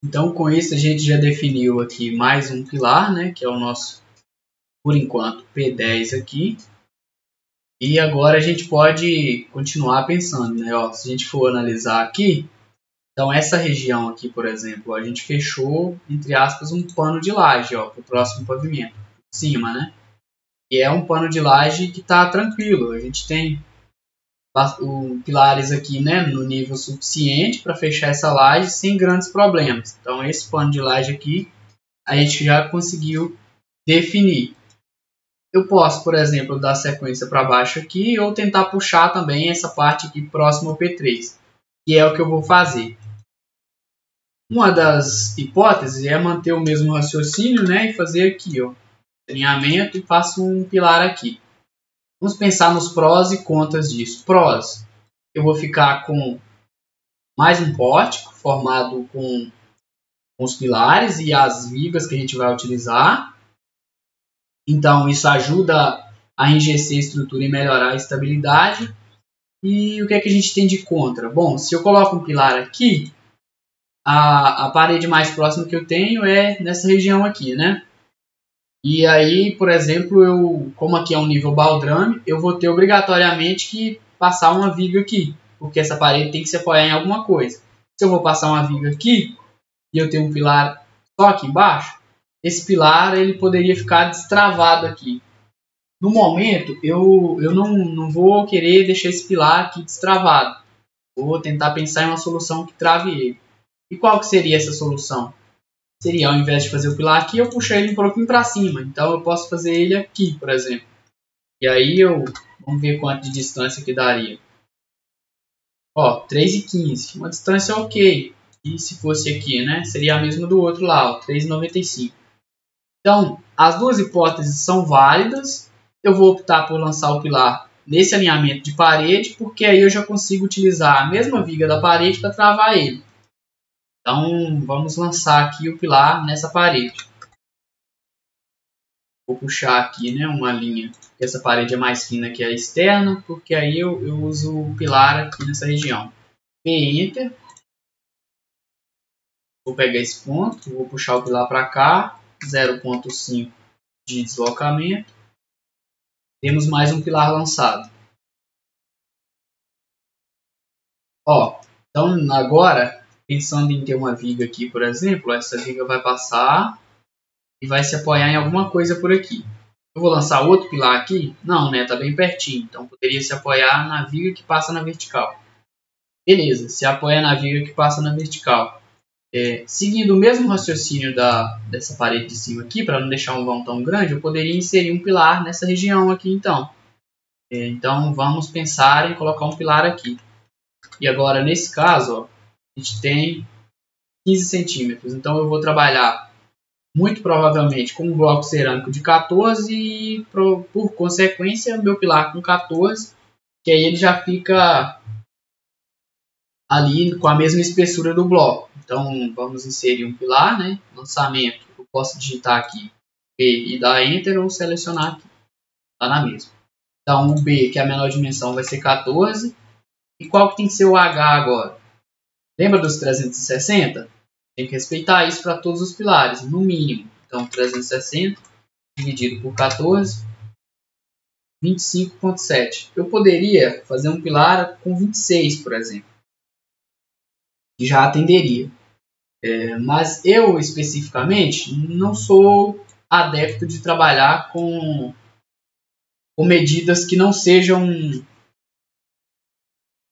Então, com isso, a gente já definiu aqui mais um pilar, né, que é o nosso, por enquanto, P10 aqui. E agora a gente pode continuar pensando, né? Ó, se a gente for analisar aqui, então essa região aqui, por exemplo, a gente fechou, entre aspas, um pano de laje para o próximo pavimento, por cima, né? E é um pano de laje que está tranquilo, a gente tem pilares aqui, né, no nível suficiente para fechar essa laje sem grandes problemas. Então esse pano de laje aqui a gente já conseguiu definir. Eu posso, por exemplo, dar sequência para baixo aqui ou tentar puxar também essa parte aqui próximo ao P3, que é o que eu vou fazer. Uma das hipóteses é manter o mesmo raciocínio, né, e fazer aqui, ó, alinhamento, e faço um pilar aqui. Vamos pensar nos prós e contras disso. Prós, eu vou ficar com mais um pórtico formado com os pilares e as vigas que a gente vai utilizar. Então, isso ajuda a enrijecer a estrutura e melhorar a estabilidade. E o que é que a gente tem de contra? Bom, se eu coloco um pilar aqui, a parede mais próxima que eu tenho é nessa região aqui, né? E aí, por exemplo, como aqui é um nível baldrame, eu vou ter obrigatoriamente que passar uma viga aqui, porque essa parede tem que se apoiar em alguma coisa. Se eu vou passar uma viga aqui e eu tenho um pilar só aqui embaixo, esse pilar ele poderia ficar destravado aqui. No momento, eu não vou querer deixar esse pilar aqui destravado. Vou tentar pensar em uma solução que trave ele. E qual que seria essa solução? Seria, ao invés de fazer o pilar aqui, eu puxar ele um pouquinho para cima. Então, eu posso fazer ele aqui, por exemplo. E aí, vamos ver quanto de distância que daria. Ó, 3,15. Uma distância ok. E se fosse aqui, né? Seria a mesma do outro lá, 3,95. Então, as duas hipóteses são válidas. Eu vou optar por lançar o pilar nesse alinhamento de parede, porque aí eu já consigo utilizar a mesma viga da parede para travar ele. Então, vamos lançar aqui o pilar nessa parede. Vou puxar aqui, né, uma linha, porque essa parede é mais fina que a externa, porque aí eu uso o pilar aqui nessa região. P Enter. Vou pegar esse ponto, vou puxar o pilar para cá, 0,5 de deslocamento. Temos mais um pilar lançado. Ó, então agora, pensando em ter uma viga aqui, por exemplo, essa viga vai passar e vai se apoiar em alguma coisa por aqui. Eu vou lançar outro pilar aqui? Não, né? Tá bem pertinho. Então poderia se apoiar na viga que passa na vertical. Beleza, se apoia na viga que passa na vertical. Seguindo o mesmo raciocínio dessa parede de cima aqui, para não deixar um vão tão grande, eu poderia inserir um pilar nessa região aqui então. Então vamos pensar em colocar um pilar aqui. E agora nesse caso, ó, a gente tem 15 centímetros. Então eu vou trabalhar muito provavelmente com um bloco cerâmico de 14 e por consequência meu pilar com 14, que aí ele já fica ali com a mesma espessura do bloco. Então vamos inserir um pilar, né? Lançamento, eu posso digitar aqui B e dar Enter ou selecionar aqui, está na mesma. Então o B, que é a menor dimensão, vai ser 14. E qual que tem que ser o H agora? Lembra dos 360? Tem que respeitar isso para todos os pilares, no mínimo. Então 360 dividido por 14, 25,7. Eu poderia fazer um pilar com 26, por exemplo, que já atenderia. Mas eu, especificamente, não sou adepto de trabalhar com medidas que não sejam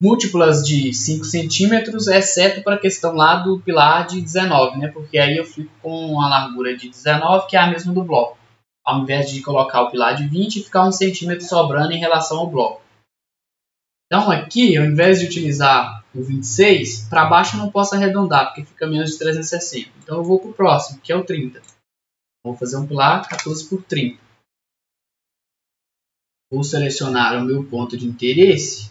múltiplas de 5 centímetros, exceto para a questão lá do pilar de 19, né? Porque aí eu fico com a largura de 19, que é a mesma do bloco, ao invés de colocar o pilar de 20 e ficar 1 centímetro sobrando em relação ao bloco. Então aqui, ao invés de utilizar o 26, para baixo eu não posso arredondar, porque fica menos de 360. Então eu vou para o próximo, que é o 30. Vou fazer um pilar 14 por 30. Vou selecionar o meu ponto de interesse.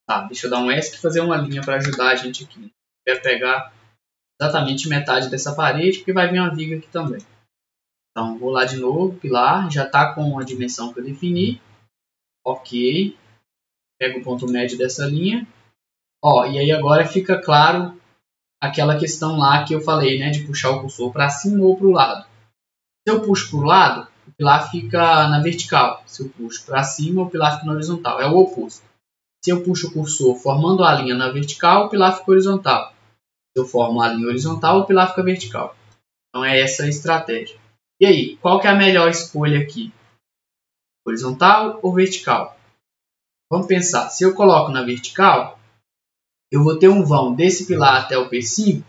Tá, deixa eu dar um ESC e fazer uma linha para ajudar a gente aqui. Quero pegar exatamente metade dessa parede, porque vai vir uma viga aqui também. Então, vou lá de novo, pilar, já está com a dimensão que eu defini. Ok. Pego o ponto médio dessa linha. Ó, e aí agora fica claro aquela questão lá que eu falei, né, de puxar o cursor para cima ou para o lado. Se eu puxo para o lado, o pilar fica na vertical. Se eu puxo para cima, o pilar fica na horizontal. É o oposto. Se eu puxo o cursor formando a linha na vertical, o pilar fica horizontal. Se eu formo a linha horizontal, o pilar fica vertical. Então é essa a estratégia. E aí, qual que é a melhor escolha aqui? Horizontal ou vertical? Vamos pensar. Se eu coloco na vertical, eu vou ter um vão desse pilar até o P5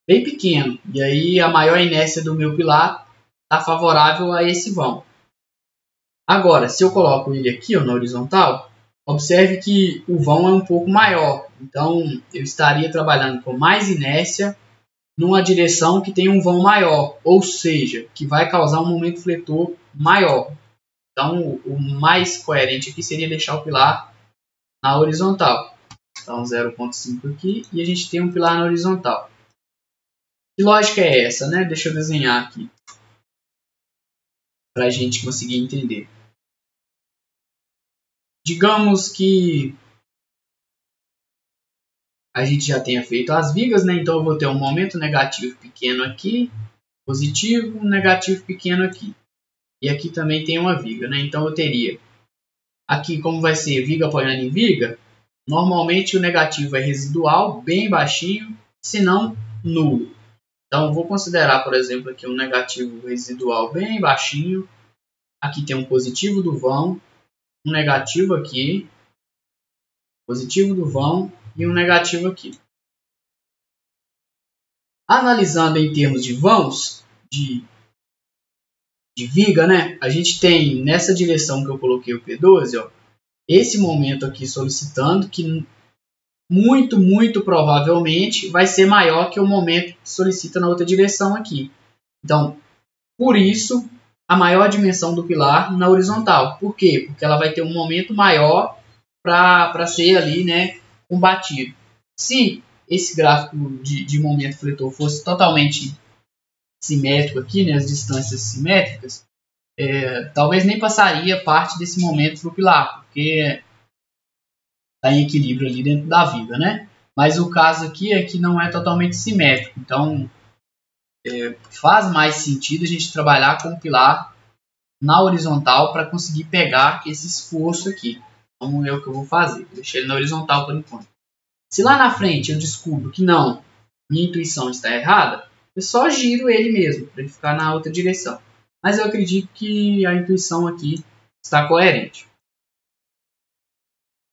bem pequeno. E aí a maior inércia do meu pilar está favorável a esse vão. Agora, se eu coloco ele aqui na horizontal, observe que o vão é um pouco maior. Então, eu estaria trabalhando com mais inércia numa direção que tem um vão maior, ou seja, que vai causar um momento fletor maior. Então, o mais coerente aqui seria deixar o pilar na horizontal. Então, 0,5 aqui e a gente tem um pilar na horizontal. Que lógica é essa, né? Deixa eu desenhar aqui para a gente conseguir entender. Digamos que a gente já tenha feito as vigas, né? Então eu vou ter um momento negativo pequeno aqui, positivo, um negativo pequeno aqui. E aqui também tem uma viga, né? Então eu teria aqui, como vai ser viga apoiando em viga, normalmente o negativo é residual, bem baixinho, se não nulo. Então eu vou considerar, por exemplo, aqui um negativo residual bem baixinho. Aqui tem um positivo do vão, um negativo aqui, positivo do vão e um negativo aqui. Analisando em termos de vãos, de viga, né? A gente tem nessa direção que eu coloquei o P12, ó, esse momento aqui solicitando que muito provavelmente vai ser maior que o momento que solicita na outra direção aqui. Então, por isso, a maior dimensão do pilar na horizontal. Por quê? Porque ela vai ter um momento maior para ser ali, né, combatido. Se esse gráfico de momento fletor fosse totalmente simétrico aqui, né, as distâncias simétricas, talvez nem passaria parte desse momento para o pilar, porque está em equilíbrio ali dentro da viga, né? Mas o caso aqui é que não é totalmente simétrico, então faz mais sentido a gente trabalhar com o pilar na horizontal para conseguir pegar esse esforço aqui. Então é o que eu vou fazer, vou deixar ele na horizontal por enquanto. Se lá na frente eu descubro que não, minha intuição está errada, eu só giro ele mesmo, para ele ficar na outra direção. Mas eu acredito que a intuição aqui está coerente.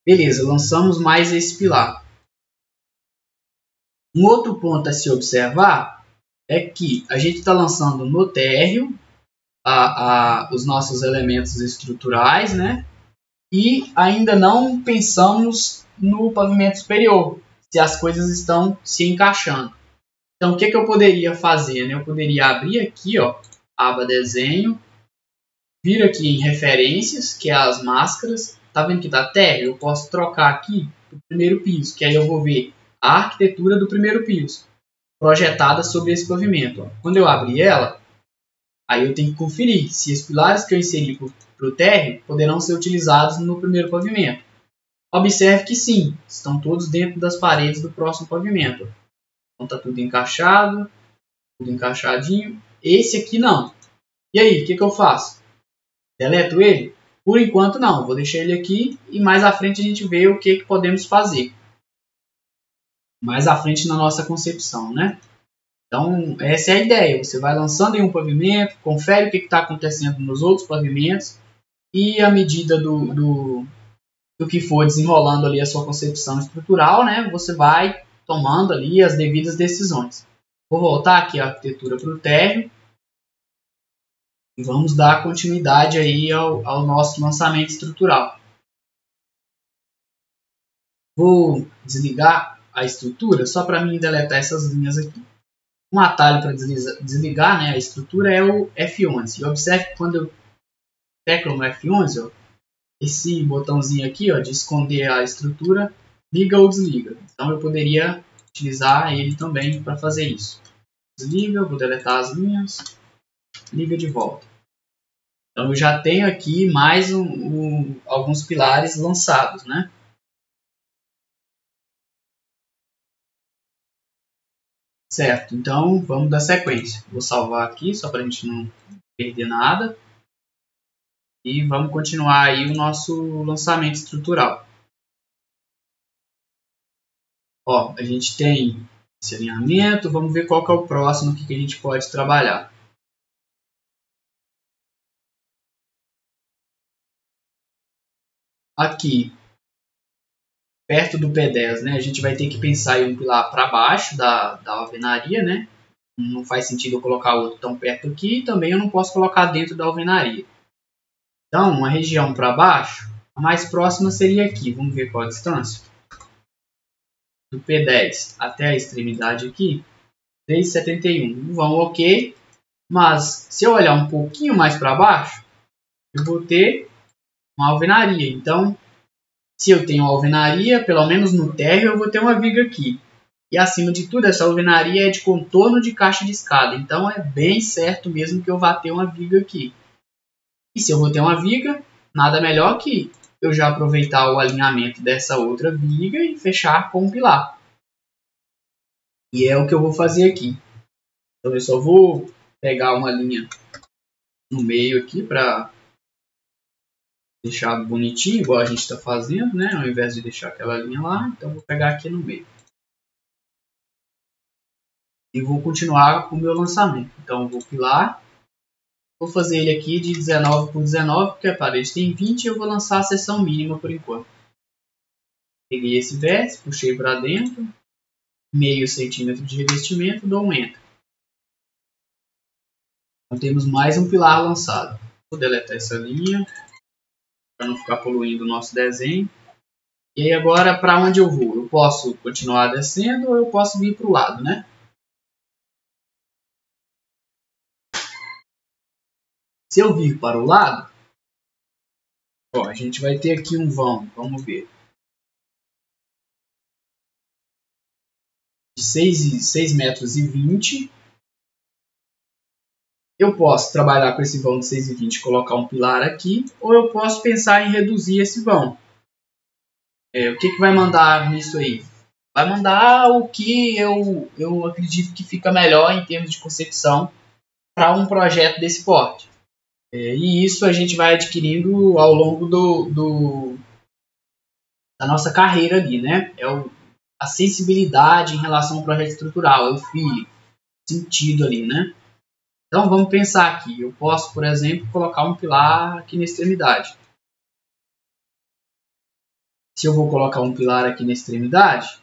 Beleza, lançamos mais esse pilar. Um outro ponto a se observar é que a gente está lançando no térreo os nossos elementos estruturais, né? E ainda não pensamos no pavimento superior, se as coisas estão se encaixando. Então, o que eu poderia fazer? Né? Eu poderia abrir aqui, ó, a aba desenho, vir aqui em referências, que é as máscaras. Tá vendo que dá térreo? Eu posso trocar aqui o primeiro piso, que aí eu vou ver a arquitetura do primeiro piso, projetada sobre esse pavimento. Ó. Quando eu abrir ela, aí eu tenho que conferir se os pilares que eu inseri para o térreo poderão ser utilizados no primeiro pavimento. Observe que sim, estão todos dentro das paredes do próximo pavimento. Então está tudo encaixado, tudo encaixadinho. Esse aqui não. E aí, o que eu faço? Deleto ele? Por enquanto não, vou deixar ele aqui e mais à frente a gente vê o que podemos fazer. Mais à frente na nossa concepção, né? Então, essa é a ideia. Você vai lançando em um pavimento, confere o que está acontecendo nos outros pavimentos e à medida do que for desenrolando ali a sua concepção estrutural, né, você vai tomando ali as devidas decisões. Vou voltar aqui a arquitetura para o térreo e vamos dar continuidade aí ao nosso lançamento estrutural. Vou desligar a estrutura só para mim deletar essas linhas aqui. Um atalho para desligar, né, a estrutura é o F11. E observe que quando eu teclo no F11, ó, esse botãozinho aqui, ó, de esconder a estrutura, liga ou desliga. Então eu poderia utilizar ele também para fazer isso. Desliga, vou deletar as linhas, liga de volta. Então eu já tenho aqui mais alguns pilares lançados, né? Certo, então vamos dar sequência. Vou salvar aqui só para a gente não perder nada. E vamos continuar aí o nosso lançamento estrutural. Ó, a gente tem esse alinhamento, vamos ver qual que é o próximo que a gente pode trabalhar. Aqui, perto do P10, né, a gente vai ter que pensar em um pilar para baixo da alvenaria, né? Não faz sentido eu colocar outro tão perto aqui, e também eu não posso colocar dentro da alvenaria. Então, uma região para baixo, a mais próxima seria aqui. Vamos ver qual a distância. Do P10 até a extremidade aqui, 3,71. Vão ok, mas se eu olhar um pouquinho mais para baixo, eu vou ter uma alvenaria. Então, se eu tenho uma alvenaria, pelo menos no térreo eu vou ter uma viga aqui. E acima de tudo, essa alvenaria é de contorno de caixa de escada. Então, é bem certo mesmo que eu vá ter uma viga aqui. E se eu vou ter uma viga, nada melhor que eu já aproveitar o alinhamento dessa outra viga e fechar com um pilar. E é o que eu vou fazer aqui. Então eu só vou pegar uma linha no meio aqui para deixar bonitinho, igual a gente está fazendo, né? Ao invés de deixar aquela linha lá, então eu vou pegar aqui no meio. E vou continuar com o meu lançamento. Então eu vou pilar. Vou fazer ele aqui de 19 por 19, porque a parede tem 20 e eu vou lançar a seção mínima por enquanto. Peguei esse vértice, puxei para dentro, meio centímetro de revestimento, dou um Enter. Então temos mais um pilar lançado. Vou deletar essa linha, para não ficar poluindo o nosso desenho. E aí agora, para onde eu vou? Eu posso continuar descendo ou eu posso vir para o lado, né? Se eu vir para o lado, ó, a gente vai ter aqui um vão, vamos ver, de 6,20 metros. Eu posso trabalhar com esse vão de 6,20 e colocar um pilar aqui, ou eu posso pensar em reduzir esse vão. O que vai mandar nisso aí? Vai mandar o que eu acredito que fica melhor em termos de concepção para um projeto desse porte. E isso a gente vai adquirindo ao longo da nossa carreira ali, né? A sensibilidade em relação ao projeto estrutural, é o feeling, sentido ali, né? Então vamos pensar aqui. Eu posso, por exemplo, colocar um pilar aqui na extremidade. Se eu vou colocar um pilar aqui na extremidade,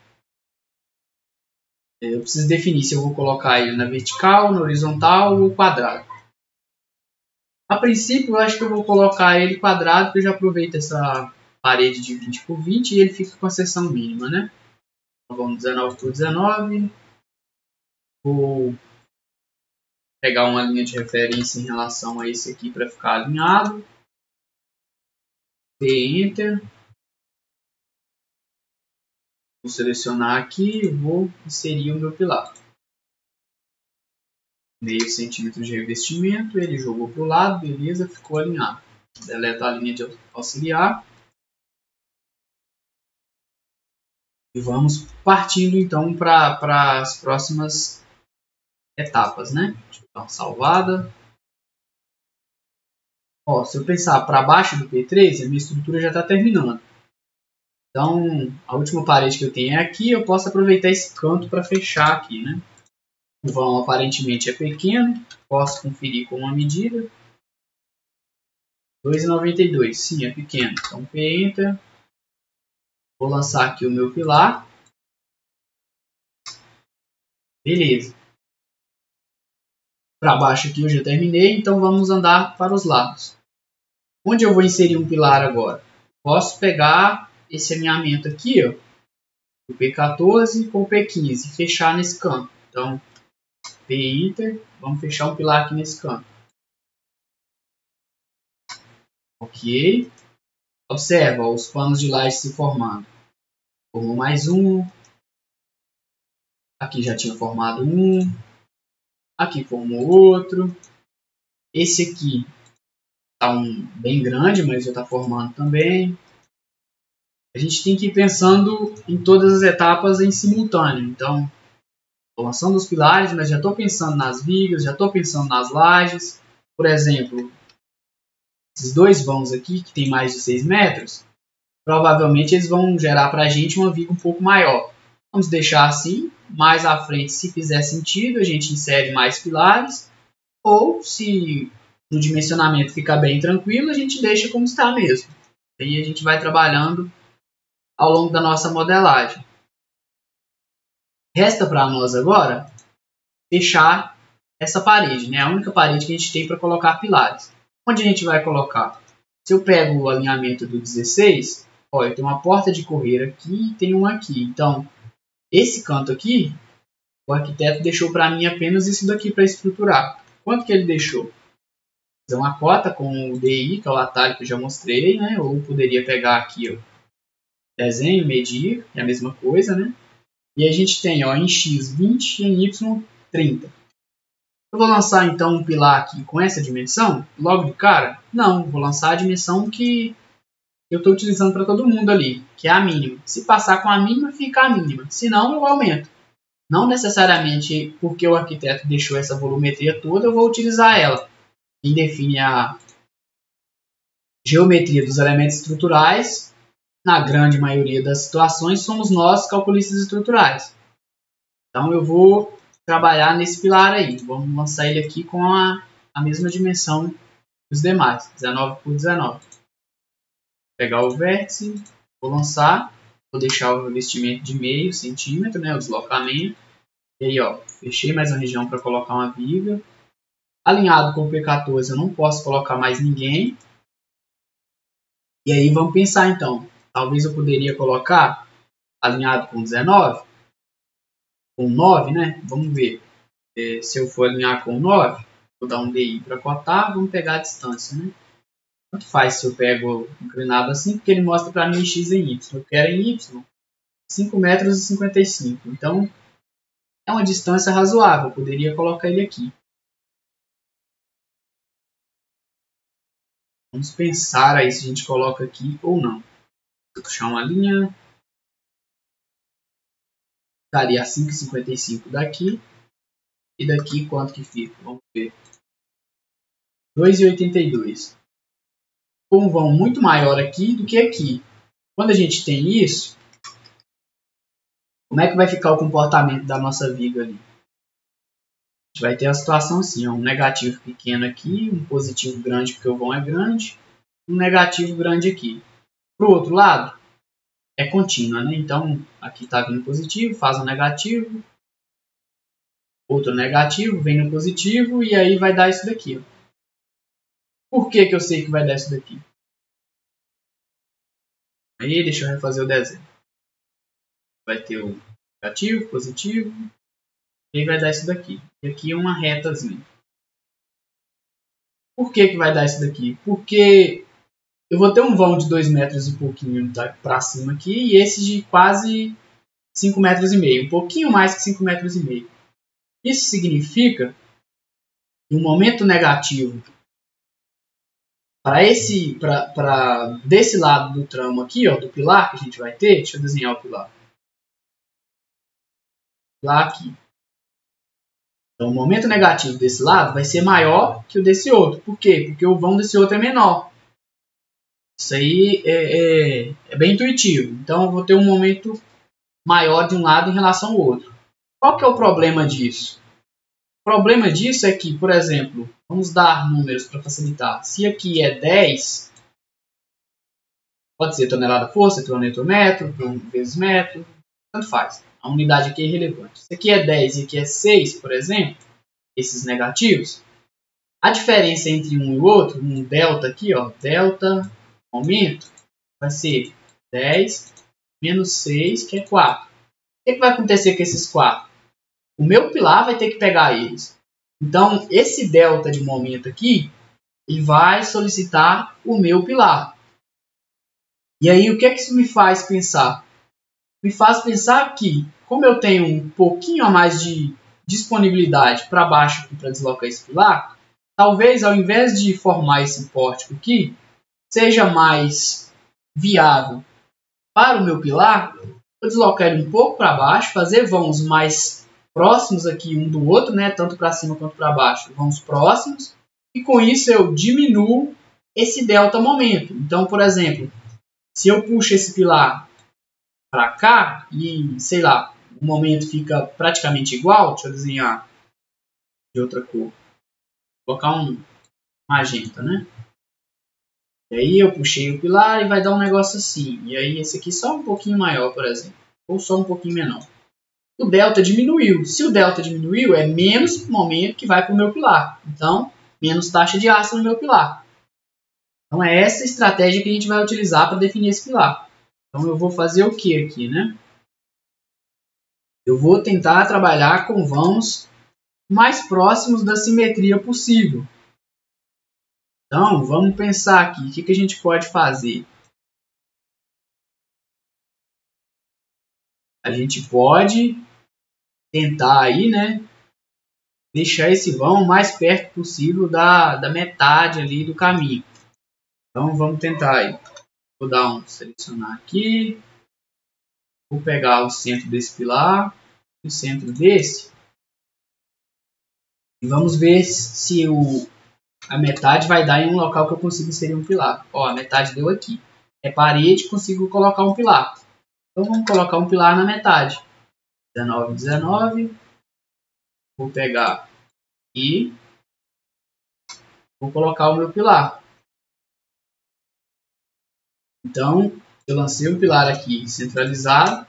eu preciso definir se eu vou colocar ele na vertical, na horizontal ou quadrado. A princípio, eu acho que eu vou colocar ele quadrado, porque eu já aproveito essa parede de 20 por 20 e ele fica com a seção mínima, né? Então, vamos 19 por 19. Vou pegar uma linha de referência em relação a esse aqui para ficar alinhado. Enter. Vou selecionar aqui e vou inserir o meu pilar. Meio centímetro de revestimento, ele jogou para o lado, beleza, ficou alinhado. Deleta a linha de auxiliar. E vamos partindo então para as próximas etapas, né? Deixa eu dar uma salvada. Ó, se eu pensar para baixo do P3, a minha estrutura já está terminando. Então, a última parede que eu tenho é aqui, eu posso aproveitar esse canto para fechar aqui, né? O vão aparentemente é pequeno, posso conferir com uma medida. 2,92, sim, é pequeno. Então, P-Enter. Vou lançar aqui o meu pilar. Beleza. Para baixo aqui eu já terminei, então vamos andar para os lados. Onde eu vou inserir um pilar agora? Posso pegar esse alinhamento aqui, ó, o P14 com o P15 e fechar nesse canto. Então, P-Enter, vamos fechar um pilar aqui nesse canto. Ok. Observa ó, os panos de laje se formando. Formou mais um. Aqui já tinha formado um. Aqui formou outro. Esse aqui está bem grande, mas já está formando também. A gente tem que ir pensando em todas as etapas em simultâneo. Então, Estou lançando os pilares, mas já estou pensando nas vigas, já estou pensando nas lajes. Por exemplo, esses dois vãos aqui, que tem mais de 6 metros, provavelmente eles vão gerar para a gente uma viga um pouco maior. Vamos deixar assim, mais à frente, se fizer sentido, a gente insere mais pilares, ou se no dimensionamento ficar bem tranquilo, a gente deixa como está mesmo. Aí a gente vai trabalhando ao longo da nossa modelagem. Resta para nós agora fechar essa parede, né? A única parede que a gente tem para colocar pilares. Onde a gente vai colocar? Se eu pego o alinhamento do 16, ó, eu tenho uma porta de correr aqui e tem uma aqui. Então, esse canto aqui, o arquiteto deixou para mim apenas isso daqui para estruturar. Quanto que ele deixou? Fazer uma cota com o DI, que é o atalho que eu já mostrei, né? Ou poderia pegar aqui, ó, desenho, medir, é a mesma coisa, né? E a gente tem, ó, em X 20 e em Y 30. Eu vou lançar então um pilar aqui com essa dimensão, logo de cara? Não, vou lançar a dimensão que eu estou utilizando para todo mundo ali, que é a mínima. Se passar com a mínima, fica a mínima. Se não, eu aumento. Não necessariamente porque o arquiteto deixou essa volumetria toda, eu vou utilizar ela. Quem define a geometria dos elementos estruturais, na grande maioria das situações, somos nós, calculistas estruturais. Então eu vou trabalhar nesse pilar aí. Vamos lançar ele aqui com a mesma dimensão dos demais, 19 por 19. Vou pegar o vértice, vou lançar, vou deixar o revestimento de meio centímetro, né, o deslocamento. E aí, ó, fechei mais uma região para colocar uma viga. Alinhado com o P14 eu não posso colocar mais ninguém. E aí vamos pensar então. Talvez eu poderia colocar alinhado com 19. Com 9, né? Vamos ver. Se eu for alinhar com 9, vou dar um DI para cotar, vamos pegar a distância, né? Tanto faz se eu pego inclinado assim, porque ele mostra para mim X em Y. Eu quero em Y 5 metros e 55. Então, é uma distância razoável. Eu poderia colocar ele aqui. Vamos pensar aí se a gente coloca aqui ou não. Vou puxar uma linha. Ficaria a 5,55 daqui. E daqui quanto que fica? Vamos ver. 2,82. Com um vão muito maior aqui do que aqui. Quando a gente tem isso, como é que vai ficar o comportamento da nossa viga ali? A gente vai ter a situação assim, ó, um negativo pequeno aqui, um positivo grande porque o vão é grande, um negativo grande aqui. Para o outro lado, é contínua, né? Então, aqui está vindo positivo, faz um negativo, outro negativo, vem no positivo e aí vai dar isso daqui. Ó. Por que eu sei que vai dar isso daqui? Aí, deixa eu refazer o desenho. Vai ter o negativo, positivo, e aí vai dar isso daqui. E aqui é uma retazinha. Por que vai dar isso daqui? Porque eu vou ter um vão de 2 metros e pouquinho para cima aqui e esse de quase 5 metros e meio. Um pouquinho mais que 5 metros e meio. Isso significa que o momento negativo para desse lado do tramo aqui, ó, do pilar que a gente vai ter, deixa eu desenhar o pilar. Lá aqui. Então, o momento negativo desse lado vai ser maior que o desse outro. Por quê? Porque o vão desse outro é menor. Isso aí é bem intuitivo. Então, eu vou ter um momento maior de um lado em relação ao outro. Qual que é o problema disso? O problema disso é que, por exemplo, vamos dar números para facilitar. Se aqui é 10, pode ser tonelada-força, quilômetro-metro, vezes metro, tanto faz. A unidade aqui é irrelevante. Se aqui é 10 e aqui é 6, por exemplo, esses negativos, a diferença entre um e o outro, um delta aqui, ó, delta, aumento, vai ser 10 menos 6, que é 4. O que vai acontecer com esses 4? O meu pilar vai ter que pegar eles. Então, esse delta de momento aqui, ele vai solicitar o meu pilar. E aí, o que é que isso me faz pensar? Me faz pensar que, como eu tenho um pouquinho a mais de disponibilidade para baixo para deslocar esse pilar, talvez ao invés de formar esse pórtico aqui, seja mais viável para o meu pilar eu deslocar ele um pouco para baixo, fazer vãos mais próximos aqui um do outro, né? Tanto para cima quanto para baixo, vamos próximos. E com isso eu diminuo esse delta momento. Então, por exemplo, se eu puxo esse pilar para cá e, sei lá, o momento fica praticamente igual, deixa eu desenhar de outra cor. Vou colocar um magenta, né? E aí eu puxei o pilar e vai dar um negócio assim. E aí esse aqui só um pouquinho maior, por exemplo. Ou só um pouquinho menor. O delta diminuiu. Se o delta diminuiu, é menos momento que vai para o meu pilar. Então, menos taxa de ácido no meu pilar. Então, é essa estratégia que a gente vai utilizar para definir esse pilar. Então, eu vou fazer o que aqui, né? Eu vou tentar trabalhar com vãos mais próximos da simetria possível. Então, vamos pensar aqui. O que a gente pode fazer? A gente pode tentar aí, né? Deixar esse vão o mais perto possível da metade ali do caminho. Então, vamos tentar aí. Vou dar um selecionar aqui. Vou pegar o centro desse pilar. O centro desse. E vamos ver se a metade vai dar em um local que eu consigo inserir um pilar. Ó, a metade deu aqui. É parede, consigo colocar um pilar. Então, vamos colocar um pilar na metade. 19, 19. Vou pegar e vou colocar o meu pilar. Então, eu lancei um pilar aqui centralizado,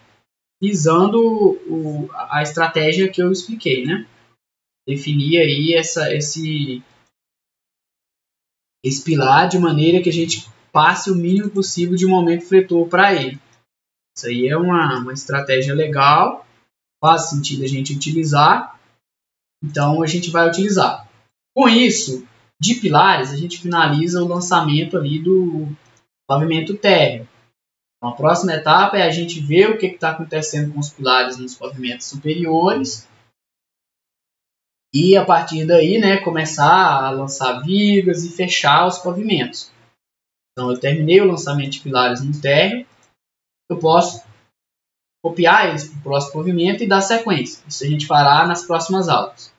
visando a estratégia que eu expliquei, né? Definir aí esse pilar de maneira que a gente passe o mínimo possível de momento fletor para ele. Isso aí é uma estratégia legal, faz sentido a gente utilizar, então a gente vai utilizar. Com isso, de pilares, a gente finaliza o lançamento ali do pavimento térreo. Então, a próxima etapa é a gente ver o que está acontecendo com os pilares nos pavimentos superiores e, a partir daí, né, começar a lançar vigas e fechar os pavimentos. Então, eu terminei o lançamento de pilares no térreo, eu posso copiar eles para o próximo pavimento e dar sequência. Isso a gente fará nas próximas aulas.